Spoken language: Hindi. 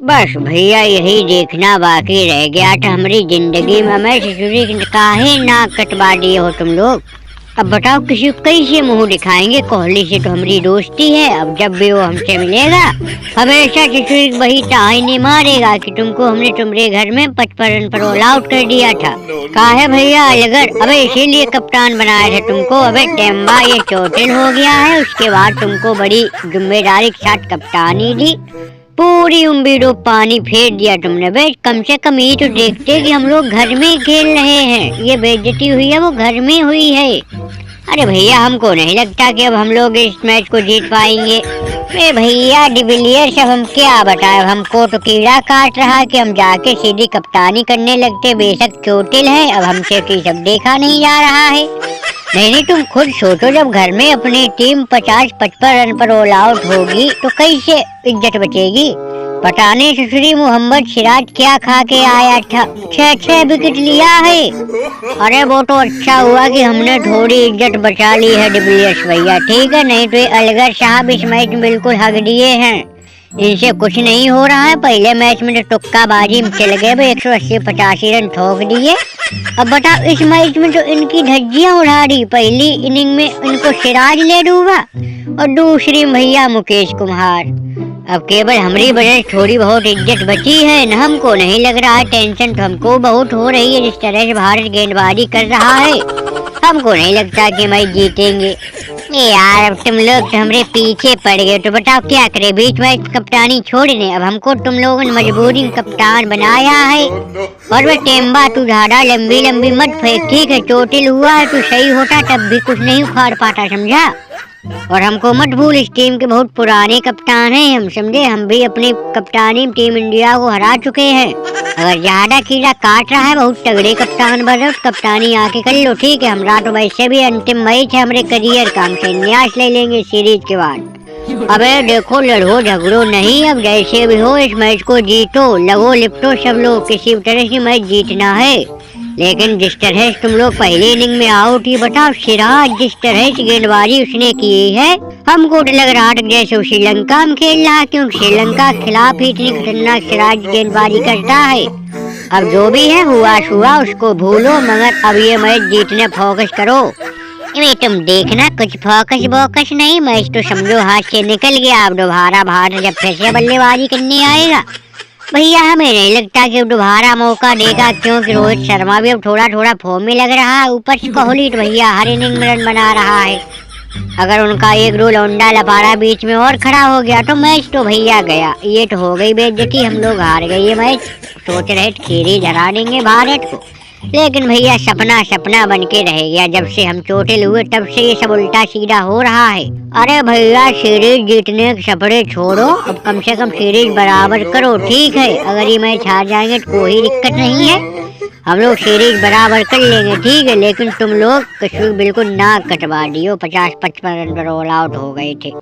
बस भैया यही देखना बाकी रह गया था हमारी जिंदगी में। मैं ससुरी काहे ना कटवा दिए हो तुम लोग। अब बताओ किसी को कैसे मुंह दिखाएंगे। कोहली से तो हमारी दोस्ती है। अब जब भी वो हमसे मिलेगा हमेशा ससुरी वही ताने मारेगा कि तुमको हमने तुम्हारे घर में 55 रन पर ऑल आउट कर दिया था। काहे भैया अलगर, अबे इसीलिए कप्तान बनाया था तुमको। अबे टेम्बा ये चोटिल हो गया है, उसके बाद तुमको बड़ी जिम्मेदारी के साथ कप्तानी दी। पूरी उम्मीदों पानी फेर दिया तुमने। बे कम से कम ये तो देखते कि हम लोग घर में खेल रहे हैं। ये बेइज्जती हुई है वो घर में हुई है। अरे भैया हमको नहीं लगता कि अब हम लोग इस मैच को जीत पाएंगे। अरे भैया डिविलियर्स अब हम क्या बताए, हमको तो कीड़ा काट रहा कि हम जाके सीधी कप्तानी करने लगते। बेशक चोटिल है, अब हमसे की सब देखा नहीं जा रहा है। नहीं तुम खुद सोचो, जब घर में अपनी टीम 50-55 रन पर ऑल आउट होगी तो कैसे इज्जत बचेगी। पता नहीं ससुरी मोहम्मद सिराज क्या खा के आया था, 6 विकेट लिया है। अरे वो तो अच्छा हुआ कि हमने थोड़ी इज्जत बचा ली है डिविलियर्स भैया, ठीक है। नहीं तो ये अलगर साहब इस मैच में बिल्कुल हक दिए हैं, इनसे कुछ नहीं हो रहा है। पहले मैच में तो तुक्का बाजी में चल गए, 180-85 रन ठोक दिए। अब बताओ इस मैच में तो इनकी धज्जियां उड़ा दी। पहली इनिंग में इनको सिराज ले डूबा और दूसरी भैया मुकेश कुमार। अब केवल हमारी वजह से थोड़ी बहुत इज्जत बची है न। हमको नहीं लग रहा है, टेंशन तो हमको बहुत हो रही है जिस तरह से भारत गेंदबाजी कर रहा है। हमको नहीं लगता कि मैच जीतेंगे। यार अब तुम लोग तो हमारे पीछे पड़ गए, तो बताओ क्या करे। बीच में कप्तानी छोड़ने, अब हमको तुम लोगों ने मजबूरी में कप्तान बनाया है। और वह टेम्बा तू ज्यादा लंबी लंबी मत फेंक, ठीक है। चोटिल हुआ है तो सही होता तब भी कुछ नहीं उखाड़ पाता, समझा। और हमको मत भूल, इस टीम के बहुत पुराने कप्तान हैं हम, समझे। हम भी अपनी कप्तानी टीम इंडिया को हरा चुके हैं। अगर ज्यादा कीड़ा काट रहा है, बहुत तगड़े कप्तान बन रहे, कप्तानी आके कर लो, ठीक है। हमरा तो वैसे भी अंतिम मैच है हमारे करियर का, हम संन्यास ले लेंगे सीरीज के बाद। अबे देखो लड़ो झगड़ो नहीं, अब जैसे भी हो इस मैच को जीतो, लगो लिपटो सब लोग, किसी तरह से मैच जीतना है। लेकिन जिस तरह से तुम लोग पहले इनिंग में आउट, ही बताओ सिराज जिस तरह से गेंदबाजी उसने की है, हमको तो लग रहा था जैसे श्रीलंका में खेल रहा, क्योंकि श्रीलंका के खिलाफ ही इतनी खतरनाक सिराज गेंदबाजी करता है। अब जो भी है हुआ हुआ, उसको भूलो, मगर अब ये मैच जीतने फोकस करो। तुम देखना कुछ फोकस बोकस नहीं, मैच तो समझो हाथ से निकल गया। अब दोबारा भारत जब फिर से बल्लेबाजी करने आएगा भैया, हमें नहीं लगता कि दोबारा मौका देगा, क्योंकि रोहित शर्मा भी अब थोड़ा थोड़ा फॉर्म में लग रहा है। ऊपर से कोहली तो भैया हर इनिंग में रन बना रहा है। अगर उनका एक रोल लौंडा लपारा बीच में और खड़ा हो गया तो मैच तो भैया गया। ये तो हो गई बेइज्जती, हम लोग हार गए ये मैच। सोच रहे सीरीज हरा देंगे भारत को, लेकिन भैया सपना सपना बन के रह गया। जब से हम चोटिल हुए तब से ये सब उल्टा सीधा हो रहा है। अरे भैया सीरीज जीतने के सपने छोड़ो, अब कम से कम सीरीज बराबर करो, ठीक है। अगर ये मैच हार जाएंगे तो कोई दिक्कत नहीं है, हम लोग सीरीज बराबर कर लेंगे, ठीक है। लेकिन तुम लोग कसूर बिल्कुल ना कटवा दियो, 50-55 रन पर ऑल आउट हो गए थे।